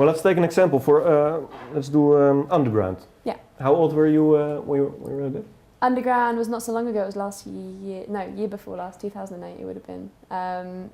Well, let's take an example for, let's do Underground. Yeah. How old were you when you wrote it? Underground was not so long ago, it was last year, no, year before last, 2008 it would have been. And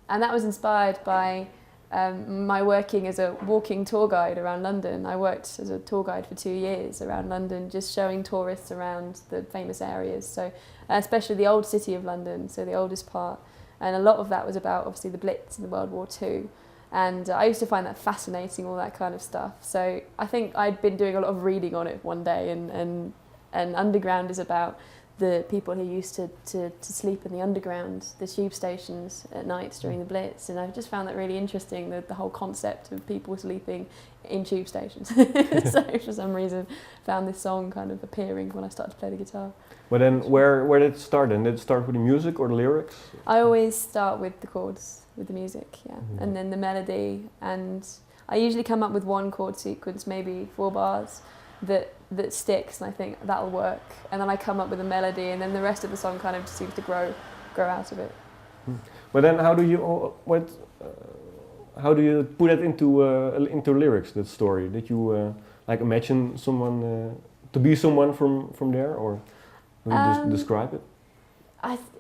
that was inspired by my working as a walking tour guide around London. I worked as a tour guide for 2 years around London, just showing tourists around the famous areas, so especially the old city of London, so the oldest part. And a lot of that was about, obviously, the Blitz and the World War II. And I used to find that fascinating, all that kind of stuff. So I think I'd been doing a lot of reading on it one day, and Underground is about the people who used to sleep in the underground, the tube stations at night during the Blitz, and I just found that really interesting, the whole concept of people sleeping in tube stations. So for some reason found this song kind of appearing when I started to play the guitar. But then where did it start then? Did it start with the music or the lyrics? I always start with the chords, with the music, yeah, and then the melody, and I usually come up with one chord sequence, maybe 4 bars, that sticks, and I think that'll work, and then I come up with a melody, and then the rest of the song kind of just seems to grow out of it. But then how do you put it into lyrics, that story? Did you like imagine someone to be someone from there, or will you just describe it?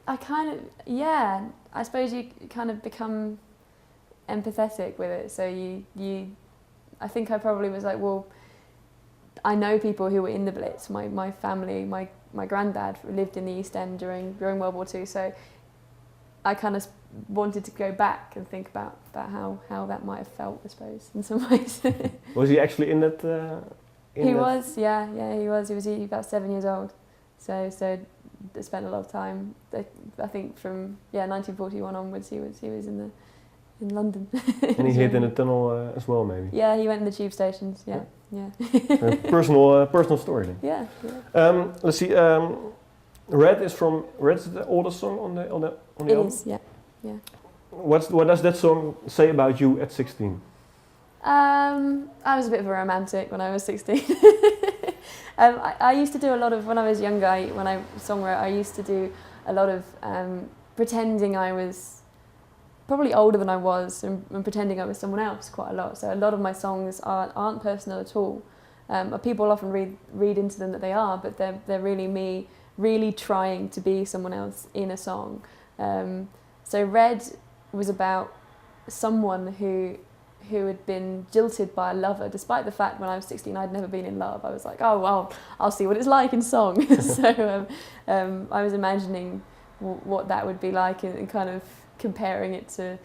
I kind of, yeah, I suppose you kind of become empathetic with it, so I think I probably was like, well, I know people who were in the Blitz. My family, my granddad lived in the East End during World War II, so I kind of wanted to go back and think about how that might have felt, I suppose, in some ways. Was he actually in that? He was, yeah, he was. He was about 7 years old, so I spent a lot of time. I think from 1941 onwards, he was in London. And he hid in a tunnel as well, maybe. Yeah, he went in the tube stations. Yeah. Personal story then. Yeah. Let's see. Red is the oldest song on the album. It is, yeah. What does that song say about you at 16? I was a bit of a romantic when I was 16. I used to do a lot of, when I was younger, when I songwrote, I used to do a lot of pretending I was probably older than I was, and pretending I was someone else quite a lot. So a lot of my songs aren't personal at all. People often read into them that they are, but they're really me, really trying to be someone else in a song. So Red was about someone who had been jilted by a lover, despite the fact when I was 16 I'd never been in love. I was like, oh well, I'll see what it's like in song. So I was imagining what that would be like, and kind of comparing it to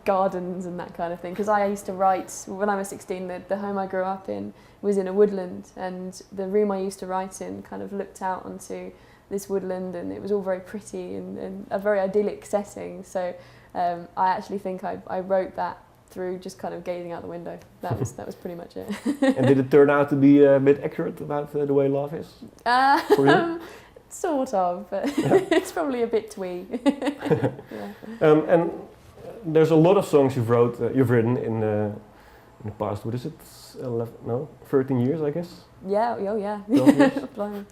gardens and that kind of thing. Because I used to write, when I was 16, the home I grew up in was in a woodland, and the room I used to write in kind of looked out onto this woodland, and it was all very pretty and a very idyllic setting. So I actually think I wrote that through just kind of gazing out the window. That was pretty much it. And did it turn out to be a bit accurate about the way love is for you? Sort of, but it's probably a bit twee. Yeah. And there's a lot of songs you've written in the past. What is it? 13 years, I guess. Yeah. Oh yeah. 12 years. Blimey.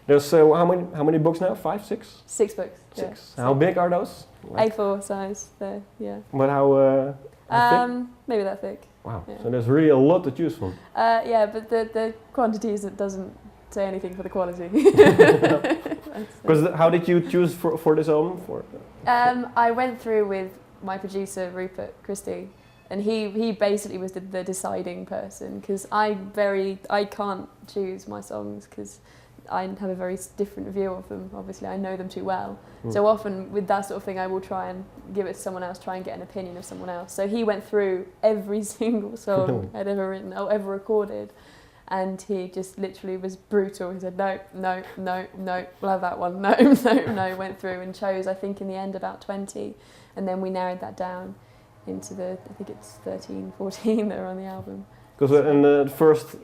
There's how many books now? 5, 6? 6 books. 6. Yeah. How big are those? Like A4 size. There. Yeah. But how thick? Maybe that thick. Wow. Yeah. So there's really a lot to choose from. Yeah, but the quantities, it doesn't say anything for the quality. Because how did you choose for this album? I went through with my producer Rupert Christie, and he basically was the deciding person, because I can't choose my songs because I have a very different view of them. Obviously, I know them too well. So often with that sort of thing, I will try and give it to someone else, try and get an opinion of someone else. So he went through every single song I'd ever written or ever recorded, and he just literally was brutal. He said, no, we'll have that one. No, went through and chose, I think in the end, about 20. And then we narrowed that down into I think it's 13, 14 that are on the album. Because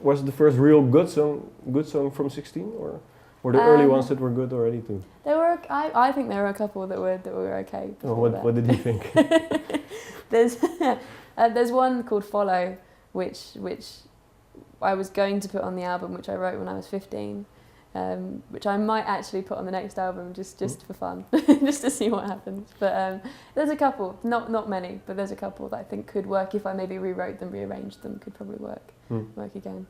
was the first real good song from 16, or were the early ones that were good already too? There were, I think there were a couple that were okay. What did you think? There's one called Follow, which I was going to put on the album, which I wrote when I was 15, which I might actually put on the next album just for fun, just to see what happens. But there's a couple, not many, but there's a couple that I think could work if I maybe rewrote them, rearranged them, could probably work again.